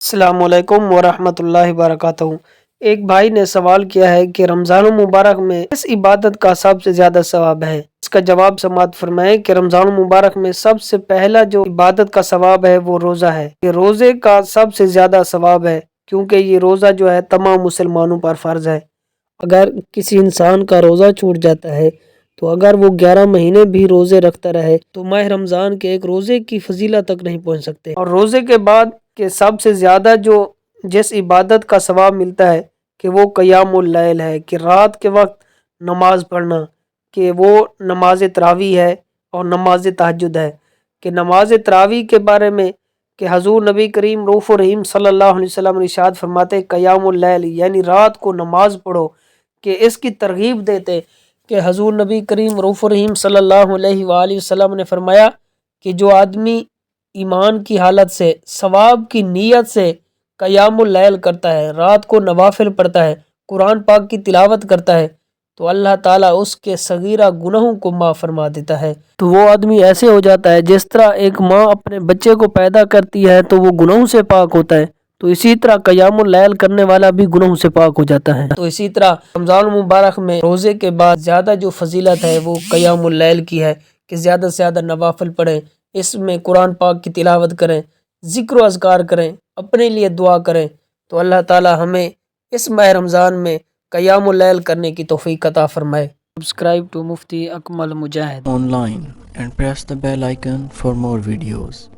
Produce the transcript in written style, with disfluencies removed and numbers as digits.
السلام علیکم ورحمۃ اللہ وبرکاتہ۔ ایک بھائی نے سوال کیا ہے کہ رمضان المبارک میں کس عبادت کا سب سے زیادہ ثواب ہے؟ اس کا جواب سماعت فرمائیں کہ رمضان المبارک میں سب سے پہلا جو عبادت کا ثواب ہے وہ روزہ ہے۔ یہ روزے کا سب سے زیادہ ثواب ہے کیونکہ یہ روزہ جو ہے تمام مسلمانوں پر فرض ہے۔ اگر کسی انسان کا روزہ چھوٹ جاتا ہے تو اگر وہ 11 مہینے بھی روزے رکھتا رہے تو ماہ رمضان کے ایک روزے کی فضیلت تک نہیں پہنچ سکتے۔ اور روزے کے بعد کہ سب سے زیادہ جس عبادت کا ثواب ملتا ہے کہ وہ قیام اللیل ہے، کہ رات کے وقت نماز پڑھنا، کہ وہ نماز تراویح ہے اور نماز تہجد ہے۔ کہ نماز تراویح کے بارے میں کہ حضور نبی کریم رؤوف الرحیم صلی اللہ علیہ وسلم ارشاد فرماتے قیام اللیل یعنی رات کو نماز پڑھو، کہ اس کی ترغیب دیتے کہ حضور نبی کریم رؤوف الرحیم صلی اللہ علیہ وآلہ وسلم نے فرمایا کہ جو آدمی ایمان کی حالت سے ثواب کی نیت سے قیام اللیل کرتا ہے، رات کو نوافل پڑھتا ہے، قرآن پاک کی تلاوت کرتا ہے تو اللہ تعالیٰ اس کے صغیرہ گناہوں کو معاف فرما دیتا ہے۔ تو وہ آدمی ایسے ہو جاتا ہے جس طرح ایک ماں اپنے بچے کو پیدا کرتی ہے تو وہ گناہوں سے پاک ہوتا ہے، تو اسی طرح قیام اللیل کرنے والا بھی گناہوں سے پاک ہو جاتا ہے۔ تو اسی طرح رمضان المبارک میں روزے کے بعد زیادہ جو فضیلت ہے وہ قیام اللیل کی ہے کہ زیادہ سے زیادہ نوافل پڑھیں، اس میں قرآن پاک کی تلاوت کریں، ذکر و اذکار کریں، اپنے لیے دعا کریں، تو اللہ تعالی ہمیں اس ماہ رمضان میں قیام اللیل کرنے کی توفیق عطا فرمائے۔ Subscribe to Mufti Akmal Mujahid online and press the bell icon for more videos.